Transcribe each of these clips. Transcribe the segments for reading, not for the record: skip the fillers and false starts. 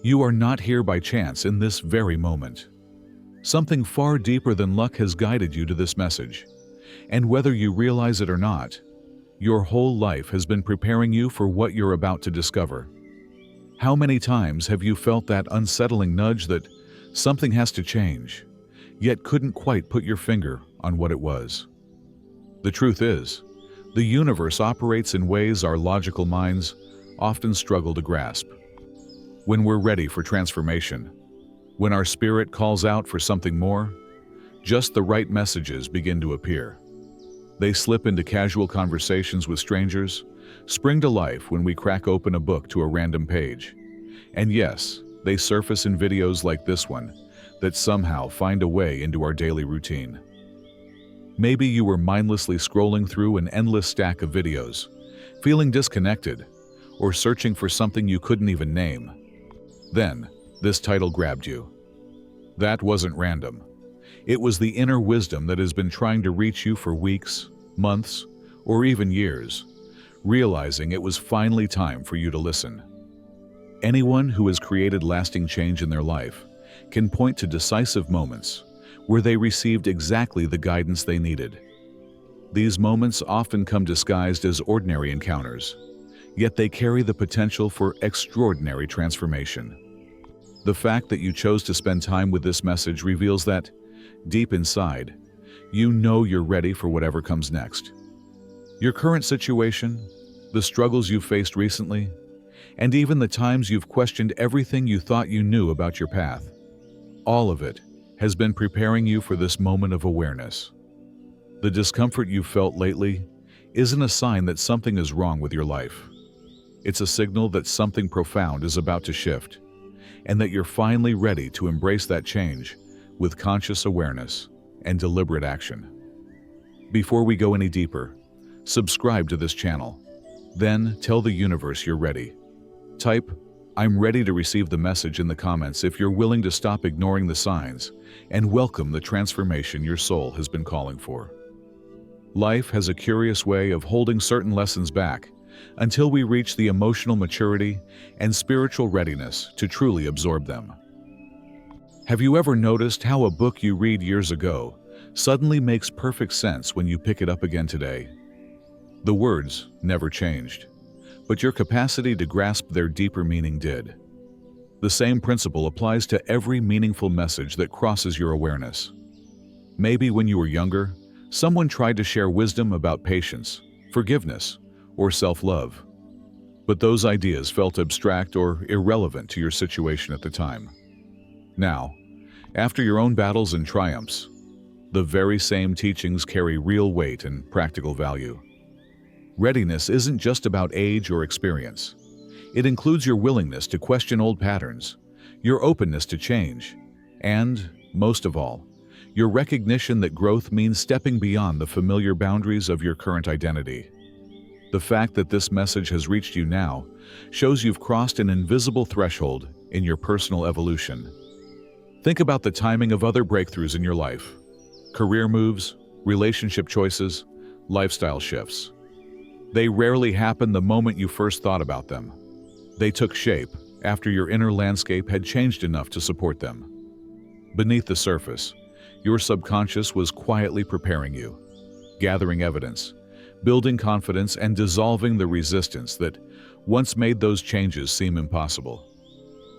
You are not here by chance in this very moment. Something far deeper than luck has guided you to this message. And whether you realize it or not, your whole life has been preparing you for what you're about to discover. How many times have you felt that unsettling nudge that something has to change, yet couldn't quite put your finger on what it was? The truth is, the universe operates in ways our logical minds often struggle to grasp. When we're ready for transformation, when our spirit calls out for something more, just the right messages begin to appear. They slip into casual conversations with strangers, spring to life when we crack open a book to a random page. And yes, they surface in videos like this one that somehow find a way into our daily routine. Maybe you were mindlessly scrolling through an endless stack of videos, feeling disconnected, or searching for something you couldn't even name. Then, this title grabbed you. That wasn't random. It was the inner wisdom that has been trying to reach you for weeks, months, or even years, realizing it was finally time for you to listen. Anyone who has created lasting change in their life can point to decisive moments where they received exactly the guidance they needed. These moments often come disguised as ordinary encounters, yet they carry the potential for extraordinary transformation. The fact that you chose to spend time with this message reveals that, deep inside, you know you're ready for whatever comes next. Your current situation, the struggles you've faced recently, and even the times you've questioned everything you thought you knew about your path, all of it has been preparing you for this moment of awareness. The discomfort you've felt lately isn't a sign that something is wrong with your life. It's a signal that something profound is about to shift, and that you're finally ready to embrace that change with conscious awareness and deliberate action. Before we go any deeper, subscribe to this channel. Then tell the universe you're ready. Type, "I'm ready to receive the message" in the comments if you're willing to stop ignoring the signs and welcome the transformation your soul has been calling for. Life has a curious way of holding certain lessons back until we reach the emotional maturity and spiritual readiness to truly absorb them. Have you ever noticed how a book you read years ago suddenly makes perfect sense when you pick it up again today? The words never changed, but your capacity to grasp their deeper meaning did. The same principle applies to every meaningful message that crosses your awareness. Maybe when you were younger, someone tried to share wisdom about patience, forgiveness, or self-love. But those ideas felt abstract or irrelevant to your situation at the time. Now, after your own battles and triumphs, the very same teachings carry real weight and practical value. Readiness isn't just about age or experience. It includes your willingness to question old patterns, your openness to change, and, most of all, your recognition that growth means stepping beyond the familiar boundaries of your current identity. The fact that this message has reached you now shows you've crossed an invisible threshold in your personal evolution. Think about the timing of other breakthroughs in your life: career moves, relationship choices, lifestyle shifts. They rarely happen the moment you first thought about them. They took shape after your inner landscape had changed enough to support them. Beneath the surface, your subconscious was quietly preparing you, gathering evidence, building confidence, and dissolving the resistance that once made those changes seem impossible.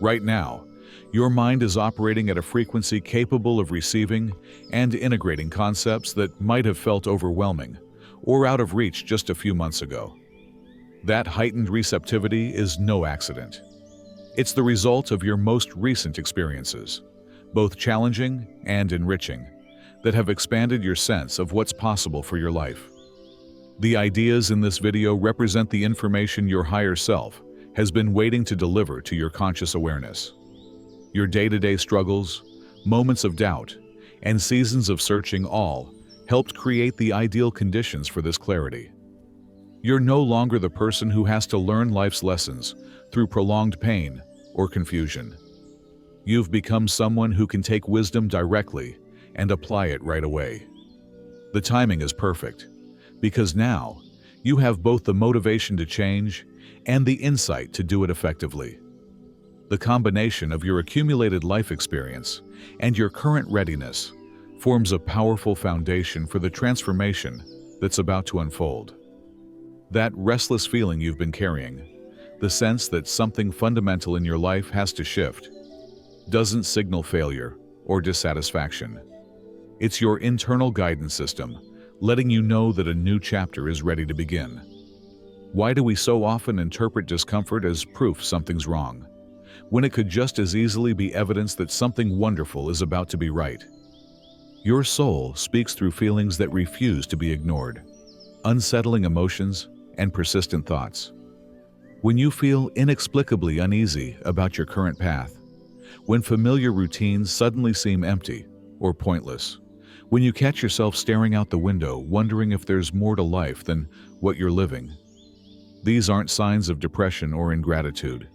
Right now, your mind is operating at a frequency capable of receiving and integrating concepts that might have felt overwhelming or out of reach just a few months ago. That heightened receptivity is no accident. It's the result of your most recent experiences, both challenging and enriching, that have expanded your sense of what's possible for your life. The ideas in this video represent the information your higher self has been waiting to deliver to your conscious awareness. Your day-to-day struggles, moments of doubt, and seasons of searching all helped create the ideal conditions for this clarity. You're no longer the person who has to learn life's lessons through prolonged pain or confusion. You've become someone who can take wisdom directly and apply it right away. The timing is perfect, because now you have both the motivation to change and the insight to do it effectively. The combination of your accumulated life experience and your current readiness forms a powerful foundation for the transformation that's about to unfold. That restless feeling you've been carrying, the sense that something fundamental in your life has to shift, doesn't signal failure or dissatisfaction. It's your internal guidance system, letting you know that a new chapter is ready to begin. Why do we so often interpret discomfort as proof something's wrong, when it could just as easily be evidence that something wonderful is about to be right? Your soul speaks through feelings that refuse to be ignored, unsettling emotions and persistent thoughts. When you feel inexplicably uneasy about your current path, when familiar routines suddenly seem empty or pointless, when you catch yourself staring out the window wondering if there's more to life than what you're living, these aren't signs of depression or ingratitude.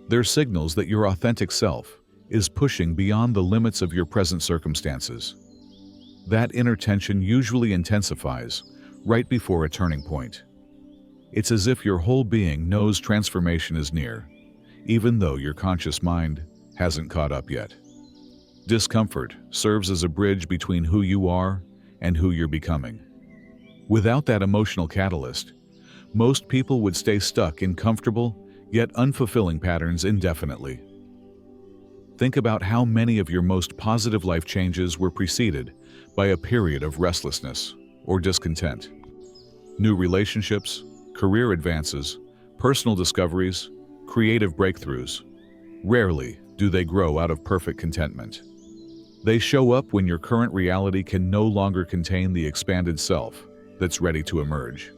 They're signals that your authentic self is pushing beyond the limits of your present circumstances. That inner tension usually intensifies right before a turning point. It's as if your whole being knows transformation is near, even though your conscious mind hasn't caught up yet. Discomfort serves as a bridge between who you are and who you're becoming. Without that emotional catalyst, most people would stay stuck in comfortable yet unfulfilling patterns indefinitely. Think about how many of your most positive life changes were preceded by a period of restlessness or discontent. New relationships, career advances, personal discoveries, creative breakthroughs. Rarely do they grow out of perfect contentment. They show up when your current reality can no longer contain the expanded self that's ready to emerge.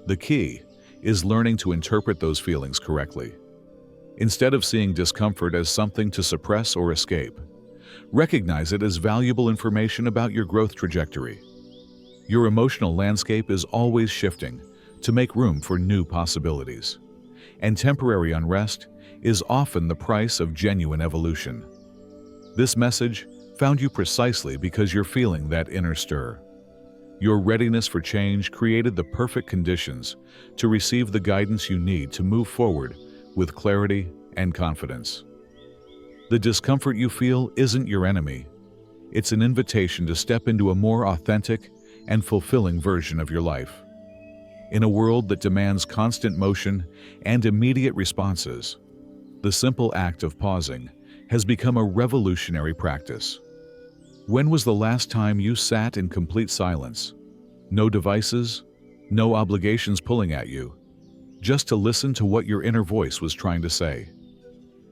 The key is learning to interpret those feelings correctly. Instead of seeing discomfort as something to suppress or escape, recognize it as valuable information about your growth trajectory. Your emotional landscape is always shifting to make room for new possibilities, and temporary unrest is often the price of genuine evolution. This message found you precisely because you're feeling that inner stir. Your readiness for change created the perfect conditions to receive the guidance you need to move forward with clarity and confidence. The discomfort you feel isn't your enemy. It's an invitation to step into a more authentic and fulfilling version of your life. In a world that demands constant motion and immediate responses, the simple act of pausing has become a revolutionary practice. When was the last time you sat in complete silence? No devices, no obligations pulling at you, just to listen to what your inner voice was trying to say.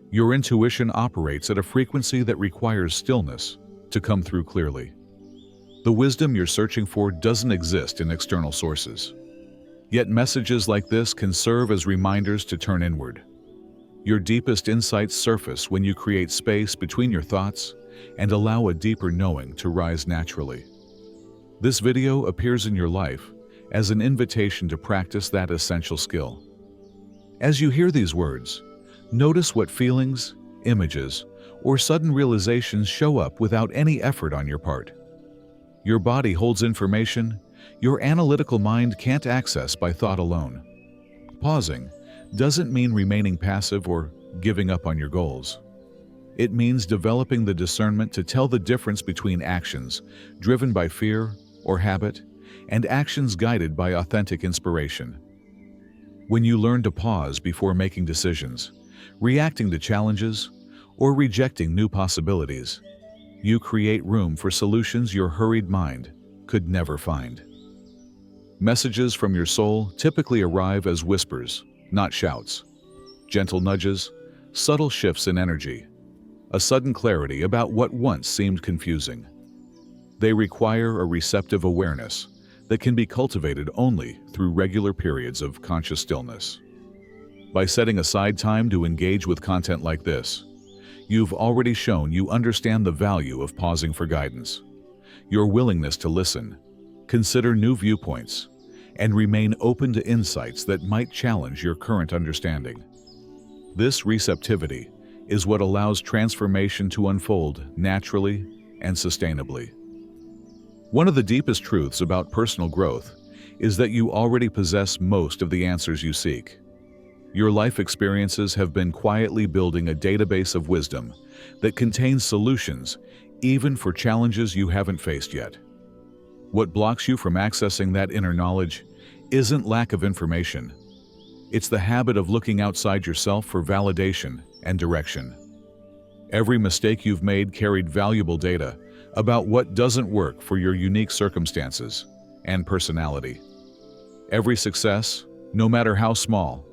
Your intuition operates at a frequency that requires stillness to come through clearly. The wisdom you're searching for doesn't exist in external sources. Yet messages like this can serve as reminders to turn inward. Your deepest insights surface when you create space between your thoughts and allow a deeper knowing to rise naturally. This video appears in your life as an invitation to practice that essential skill. As you hear these words, notice what feelings, images, or sudden realizations show up without any effort on your part. Your body holds information your analytical mind can't access by thought alone. Pausing doesn't mean remaining passive or giving up on your goals. It means developing the discernment to tell the difference between actions driven by fear or habit and actions guided by authentic inspiration. When you learn to pause before making decisions, reacting to challenges, or rejecting new possibilities, you create room for solutions your hurried mind could never find. Messages from your soul typically arrive as whispers, not shouts. Gentle nudges, subtle shifts in energy, a sudden clarity about what once seemed confusing. They require a receptive awareness that can be cultivated only through regular periods of conscious stillness. By setting aside time to engage with content like this, you've already shown you understand the value of pausing for guidance. Your willingness to listen, consider new viewpoints, and remain open to insights that might challenge your current understanding. This receptivity is what allows transformation to unfold naturally and sustainably. One of the deepest truths about personal growth is that you already possess most of the answers you seek. Your life experiences have been quietly building a database of wisdom that contains solutions even for challenges you haven't faced yet. What blocks you from accessing that inner knowledge isn't lack of information. It's the habit of looking outside yourself for validation and direction. Every mistake you've made carried valuable data about what doesn't work for your unique circumstances and personality. Every success, no matter how small,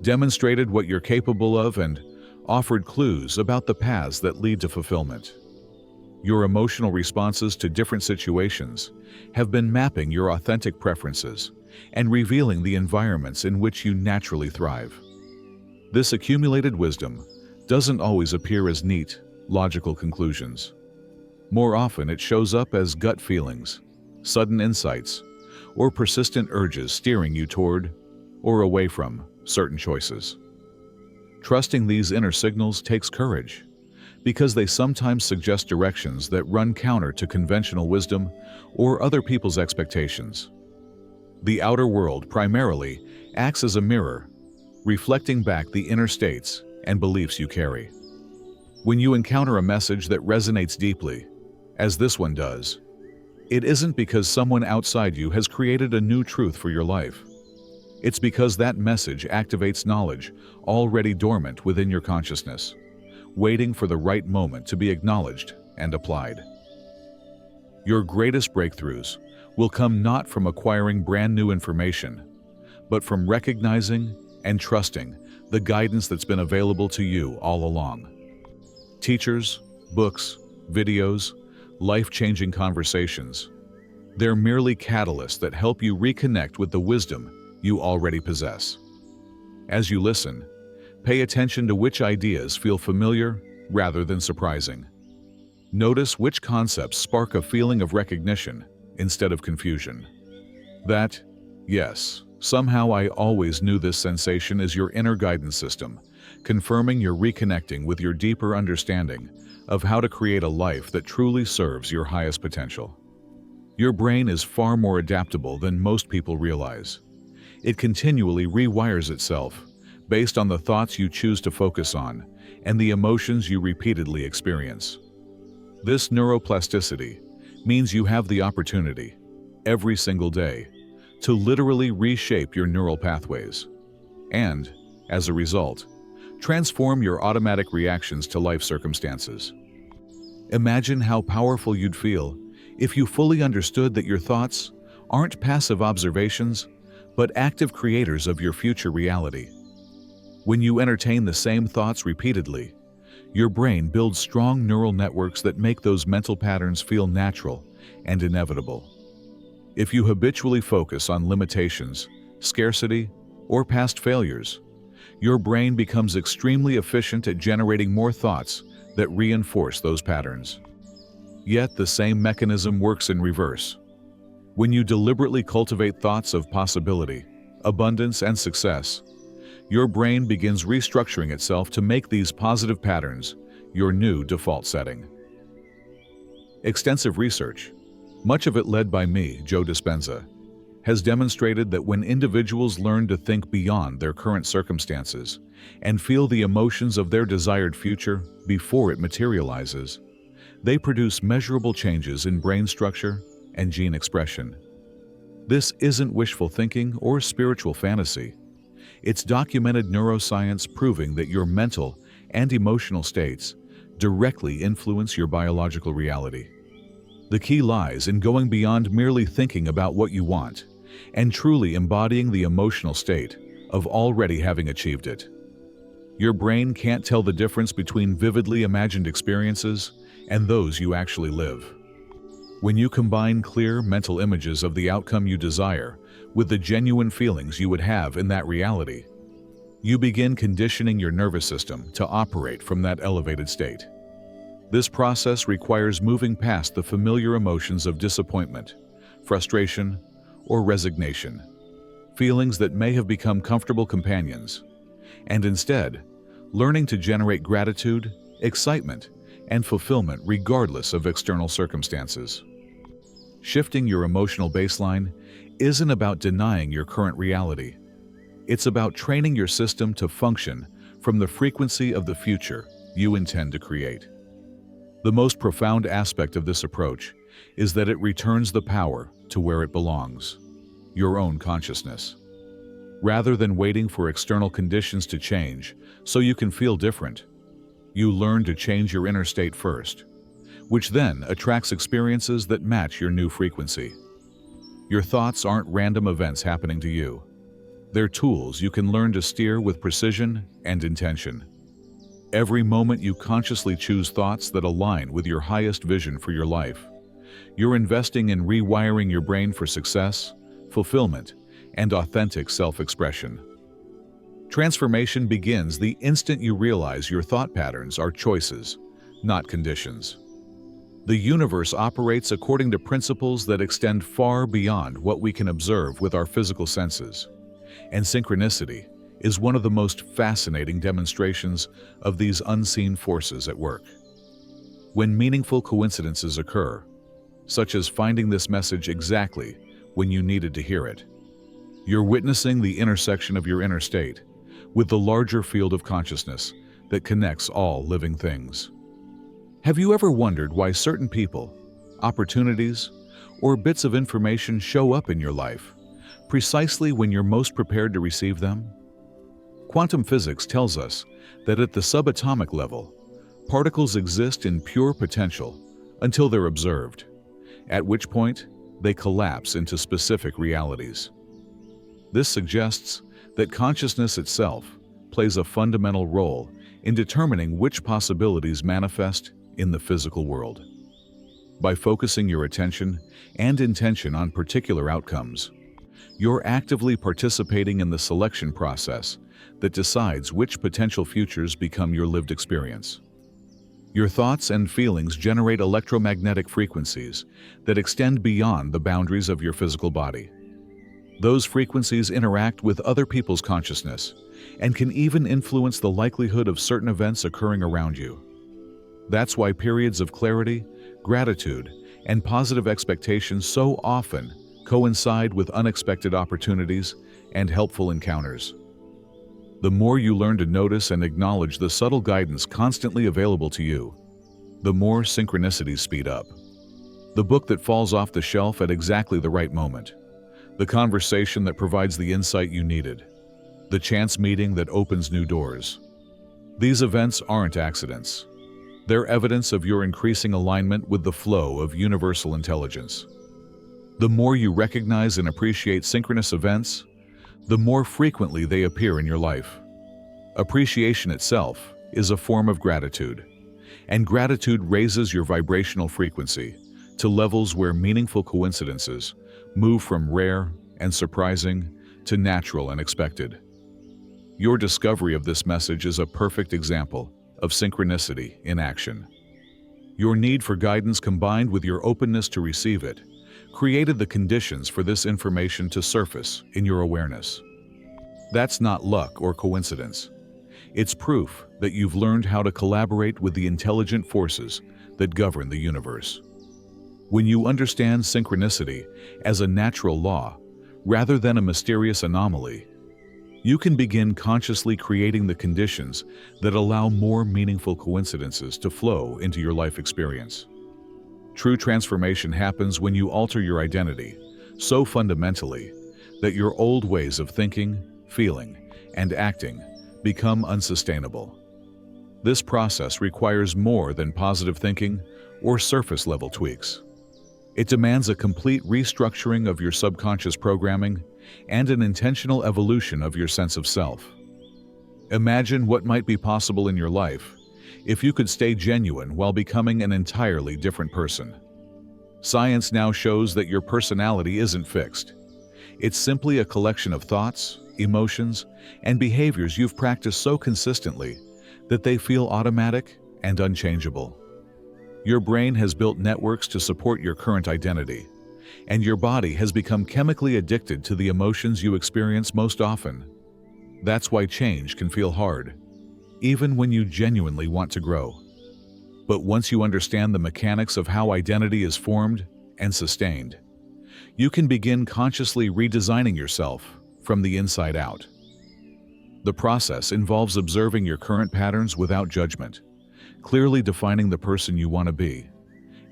demonstrated what you're capable of and offered clues about the paths that lead to fulfillment. Your emotional responses to different situations have been mapping your authentic preferences and revealing the environments in which you naturally thrive. This accumulated wisdom doesn't always appear as neat, logical conclusions. More often it shows up as gut feelings, sudden insights, or persistent urges steering you toward or away from certain choices. Trusting these inner signals takes courage, because they sometimes suggest directions that run counter to conventional wisdom or other people's expectations. The outer world primarily acts as a mirror, reflecting back the inner states and beliefs you carry. When you encounter a message that resonates deeply, as this one does, it isn't because someone outside you has created a new truth for your life. It's because that message activates knowledge already dormant within your consciousness, waiting for the right moment to be acknowledged and applied. Your greatest breakthroughs will come not from acquiring brand new information, but from recognizing and trusting the guidance that's been available to you all along. Teachers, books, videos, life-changing conversations, they're merely catalysts that help you reconnect with the wisdom you already possess. As you listen, pay attention to which ideas feel familiar rather than surprising. Notice which concepts spark a feeling of recognition instead of confusion. That, yes, somehow I always knew this sensation is your inner guidance system, confirming you're reconnecting with your deeper understanding of how to create a life that truly serves your highest potential. Your brain is far more adaptable than most people realize. It continually rewires itself based on the thoughts you choose to focus on and the emotions you repeatedly experience. This neuroplasticity means you have the opportunity, every single day, to literally reshape your neural pathways and, as a result, transform your automatic reactions to life circumstances. Imagine how powerful you'd feel if you fully understood that your thoughts aren't passive observations, but active creators of your future reality. When you entertain the same thoughts repeatedly, your brain builds strong neural networks that make those mental patterns feel natural and inevitable. If you habitually focus on limitations, scarcity, or past failures, your brain becomes extremely efficient at generating more thoughts that reinforce those patterns. Yet the same mechanism works in reverse. When you deliberately cultivate thoughts of possibility, abundance, and success, your brain begins restructuring itself to make these positive patterns your new default setting. Extensive research, much of it led by me, Joe Dispenza, has demonstrated that when individuals learn to think beyond their current circumstances and feel the emotions of their desired future before it materializes, they produce measurable changes in brain structure and gene expression. This isn't wishful thinking or spiritual fantasy. It's documented neuroscience proving that your mental and emotional states directly influence your biological reality. The key lies in going beyond merely thinking about what you want and truly embodying the emotional state of already having achieved it. Your brain can't tell the difference between vividly imagined experiences and those you actually live. When you combine clear mental images of the outcome you desire with the genuine feelings you would have in that reality, you begin conditioning your nervous system to operate from that elevated state. This process requires moving past the familiar emotions of disappointment, frustration, or resignation, feelings that may have become comfortable companions, and instead, learning to generate gratitude, excitement, and fulfillment regardless of external circumstances. Shifting your emotional baseline isn't about denying your current reality. It's about training your system to function from the frequency of the future you intend to create. The most profound aspect of this approach is that it returns the power to where it belongs, your own consciousness. Rather than waiting for external conditions to change so you can feel different, you learn to change your inner state first, which then attracts experiences that match your new frequency. Your thoughts aren't random events happening to you. They're tools you can learn to steer with precision and intention. Every moment you consciously choose thoughts that align with your highest vision for your life, you're investing in rewiring your brain for success, fulfillment, and authentic self-expression. Transformation begins the instant you realize your thought patterns are choices, not conditions. The universe operates according to principles that extend far beyond what we can observe with our physical senses, and synchronicity is one of the most fascinating demonstrations of these unseen forces at work. When meaningful coincidences occur, such as finding this message exactly when you needed to hear it, you're witnessing the intersection of your inner state with the larger field of consciousness that connects all living things. Have you ever wondered why certain people, opportunities, or bits of information show up in your life precisely when you're most prepared to receive them? Quantum physics tells us that at the subatomic level, particles exist in pure potential until they're observed, at which point they collapse into specific realities. This suggests that consciousness itself plays a fundamental role in determining which possibilities manifest in the physical world. By focusing your attention and intention on particular outcomes, you're actively participating in the selection process that decides which potential futures become your lived experience. Your thoughts and feelings generate electromagnetic frequencies that extend beyond the boundaries of your physical body. Those frequencies interact with other people's consciousness and can even influence the likelihood of certain events occurring around you. That's why periods of clarity, gratitude, and positive expectations so often coincide with unexpected opportunities and helpful encounters. The more you learn to notice and acknowledge the subtle guidance constantly available to you, the more synchronicities speed up. The book that falls off the shelf at exactly the right moment, the conversation that provides the insight you needed, the chance meeting that opens new doors. These events aren't accidents. They're evidence of your increasing alignment with the flow of universal intelligence. The more you recognize and appreciate synchronous events, the more frequently they appear in your life. Appreciation itself is a form of gratitude, and gratitude raises your vibrational frequency to levels where meaningful coincidences move from rare and surprising to natural and expected. Your discovery of this message is a perfect example of synchronicity in action. Your need for guidance combined with your openness to receive it created the conditions for this information to surface in your awareness. That's not luck or coincidence. It's proof that you've learned how to collaborate with the intelligent forces that govern the universe. When you understand synchronicity as a natural law rather than a mysterious anomaly, you can begin consciously creating the conditions that allow more meaningful coincidences to flow into your life experience. True transformation happens when you alter your identity so fundamentally that your old ways of thinking, feeling, and acting become unsustainable. This process requires more than positive thinking or surface-level tweaks. It demands a complete restructuring of your subconscious programming and an intentional evolution of your sense of self. Imagine what might be possible in your life if you could stay genuine while becoming an entirely different person. Science now shows that your personality isn't fixed. It's simply a collection of thoughts, emotions, and behaviors you've practiced so consistently that they feel automatic and unchangeable. Your brain has built networks to support your current identity, and your body has become chemically addicted to the emotions you experience most often. That's why change can feel hard, even when you genuinely want to grow. But once you understand the mechanics of how identity is formed and sustained, you can begin consciously redesigning yourself from the inside out. The process involves observing your current patterns without judgment, clearly defining the person you want to be,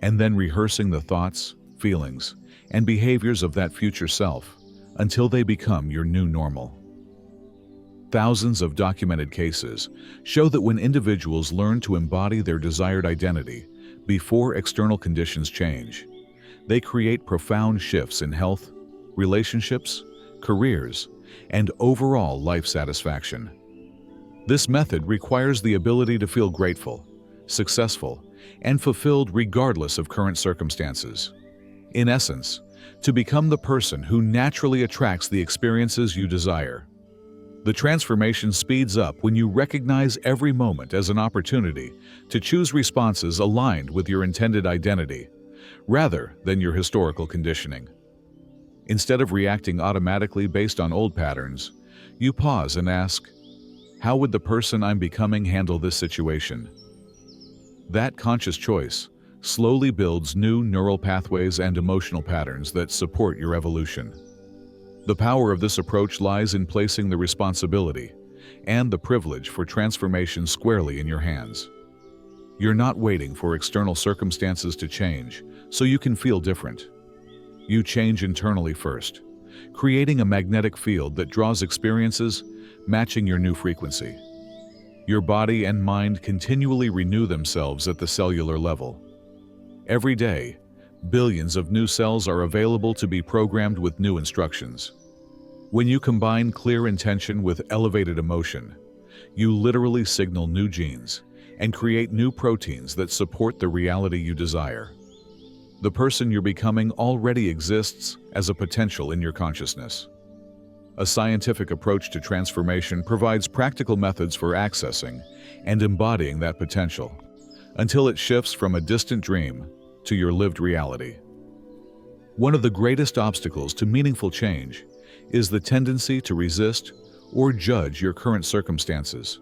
and then rehearsing the thoughts, feelings, and behaviors of that future self until they become your new normal. Thousands of documented cases show that when individuals learn to embody their desired identity before external conditions change, they create profound shifts in health, relationships, careers, and overall life satisfaction. This method requires the ability to feel grateful, successful, and fulfilled regardless of current circumstances. In essence, to become the person who naturally attracts the experiences you desire. The transformation speeds up when you recognize every moment as an opportunity to choose responses aligned with your intended identity, rather than your historical conditioning. Instead of reacting automatically based on old patterns, you pause and ask, how would the person I'm becoming handle this situation? That conscious choice slowly builds new neural pathways and emotional patterns that support your evolution. The power of this approach lies in placing the responsibility and the privilege for transformation squarely in your hands. You're not waiting for external circumstances to change so you can feel different. You change internally first, creating a magnetic field that draws experiences matching your new frequency. Your body and mind continually renew themselves at the cellular level. Every day, billions of new cells are available to be programmed with new instructions. When you combine clear intention with elevated emotion, you literally signal new genes and create new proteins that support the reality you desire. The person you're becoming already exists as a potential in your consciousness. A scientific approach to transformation provides practical methods for accessing and embodying that potential until it shifts from a distant dream to your lived reality. One of the greatest obstacles to meaningful change is the tendency to resist or judge your current circumstances,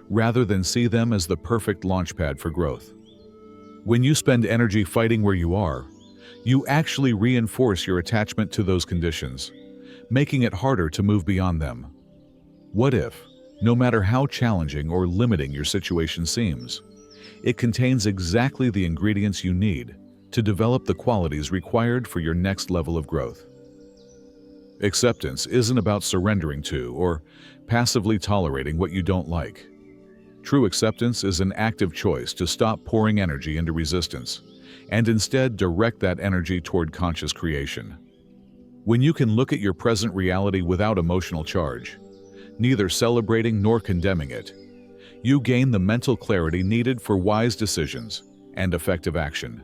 rather than see them as the perfect launchpad for growth. When you spend energy fighting where you are, you actually reinforce your attachment to those conditions, making it harder to move beyond them. What if, no matter how challenging or limiting your situation seems, it contains exactly the ingredients you need to develop the qualities required for your next level of growth? Acceptance isn't about surrendering to or passively tolerating what you don't like. True acceptance is an active choice to stop pouring energy into resistance and instead direct that energy toward conscious creation. When you can look at your present reality without emotional charge, neither celebrating nor condemning it, you gain the mental clarity needed for wise decisions and effective action.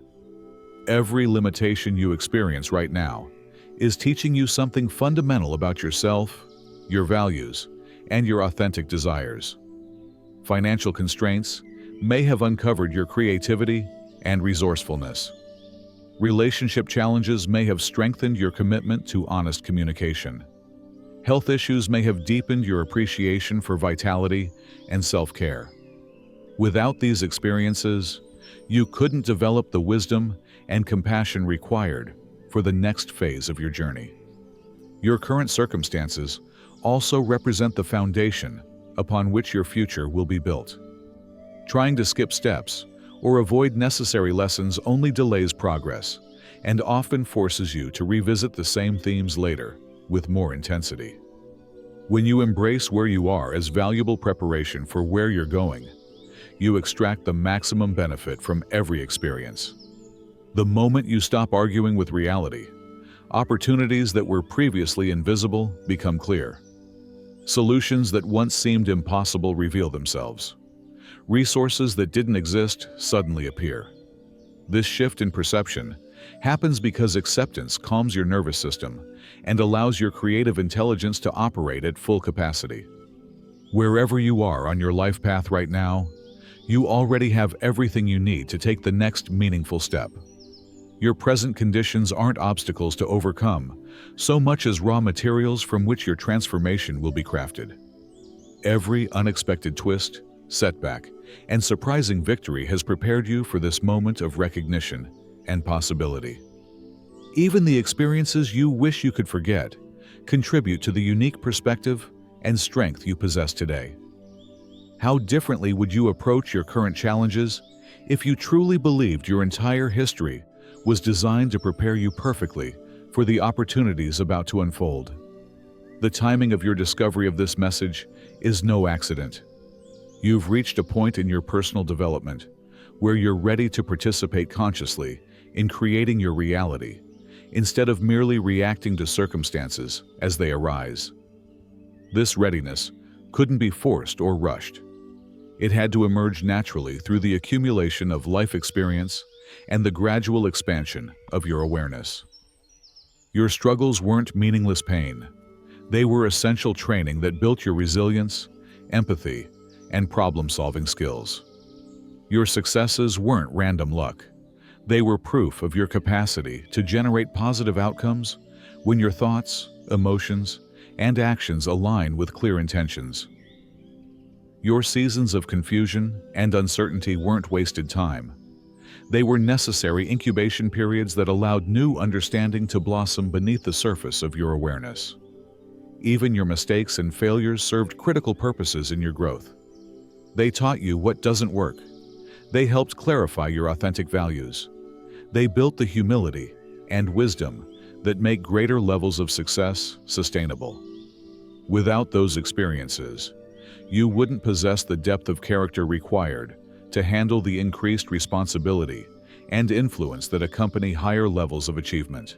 Every limitation you experience right now is teaching you something fundamental about yourself, your values, and your authentic desires. Financial constraints may have uncovered your creativity and resourcefulness. Relationship challenges may have strengthened your commitment to honest communication. Health issues may have deepened your appreciation for vitality and self-care. Without these experiences, you couldn't develop the wisdom and compassion required for the next phase of your journey. Your current circumstances also represent the foundation upon which your future will be built. Trying to skip steps or avoid necessary lessons only delays progress and often forces you to revisit the same themes later with more intensity. When you embrace where you are as valuable preparation for where you're going, you extract the maximum benefit from every experience. The moment you stop arguing with reality, opportunities that were previously invisible become clear. Solutions that once seemed impossible reveal themselves. Resources that didn't exist suddenly appear. This shift in perception happens because acceptance calms your nervous system and allows your creative intelligence to operate at full capacity. Wherever you are on your life path right now, you already have everything you need to take the next meaningful step. Your present conditions aren't obstacles to overcome, so much as raw materials from which your transformation will be crafted. Every unexpected twist, setback, and surprising victory has prepared you for this moment of recognition and possibility. Even the experiences you wish you could forget contribute to the unique perspective and strength you possess today. How differently would you approach your current challenges if you truly believed your entire history was designed to prepare you perfectly for the opportunities about to unfold? The timing of your discovery of this message is no accident. You've reached a point in your personal development where you're ready to participate consciously in creating your reality, instead of merely reacting to circumstances as they arise. This readiness couldn't be forced or rushed. It had to emerge naturally through the accumulation of life experience and the gradual expansion of your awareness. Your struggles weren't meaningless pain. They were essential training that built your resilience, empathy, and problem-solving skills. Your successes weren't random luck. They were proof of your capacity to generate positive outcomes when your thoughts, emotions, and actions align with clear intentions. Your seasons of confusion and uncertainty weren't wasted time. They were necessary incubation periods that allowed new understanding to blossom beneath the surface of your awareness. Even your mistakes and failures served critical purposes in your growth. They taught you what doesn't work. They helped clarify your authentic values. They built the humility and wisdom that make greater levels of success sustainable. Without those experiences, you wouldn't possess the depth of character required to handle the increased responsibility and influence that accompany higher levels of achievement.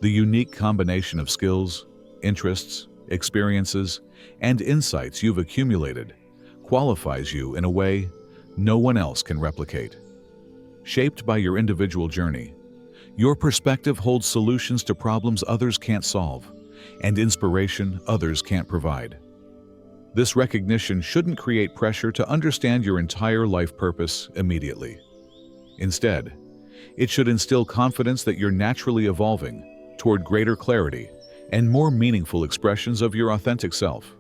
The unique combination of skills, interests, experiences, and insights you've accumulated qualifies you in a way no one else can replicate. Shaped by your individual journey, your perspective holds solutions to problems others can't solve and inspiration others can't provide. This recognition shouldn't create pressure to understand your entire life purpose immediately. Instead, it should instill confidence that you're naturally evolving toward greater clarity and more meaningful expressions of your authentic self.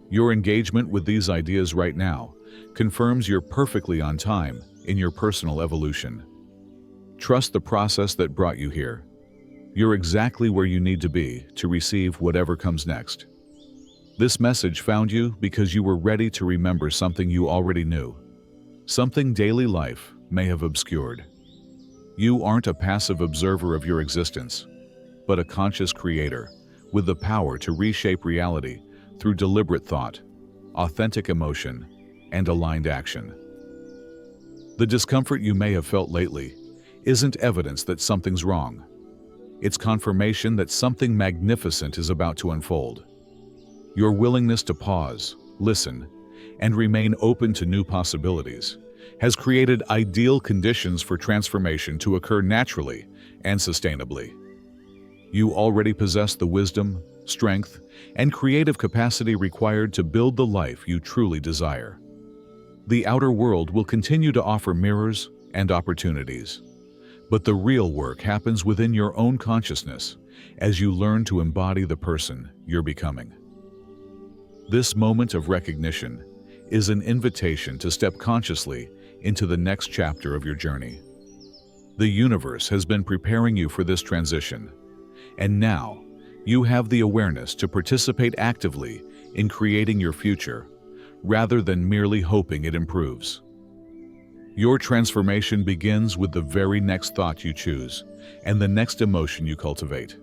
Your engagement with these ideas right now confirms you're perfectly on time in your personal evolution. Trust the process that brought you here. You're exactly where you need to be to receive whatever comes next. This message found you because you were ready to remember something you already knew, something daily life may have obscured. You aren't a passive observer of your existence, but a conscious creator with the power to reshape reality through deliberate thought, authentic emotion, and aligned action. The discomfort you may have felt lately isn't evidence that something's wrong. It's confirmation that something magnificent is about to unfold. Your willingness to pause, listen, and remain open to new possibilities has created ideal conditions for transformation to occur naturally and sustainably. You already possess the wisdom, strength, and creative capacity required to build the life you truly desire. The outer world will continue to offer mirrors and opportunities, but the real work happens within your own consciousness as you learn to embody the person you're becoming. This moment of recognition is an invitation to step consciously into the next chapter of your journey. The universe has been preparing you for this transition, and now you have the awareness to participate actively in creating your future, rather than merely hoping it improves. Your transformation begins with the very next thought you choose and the next emotion you cultivate.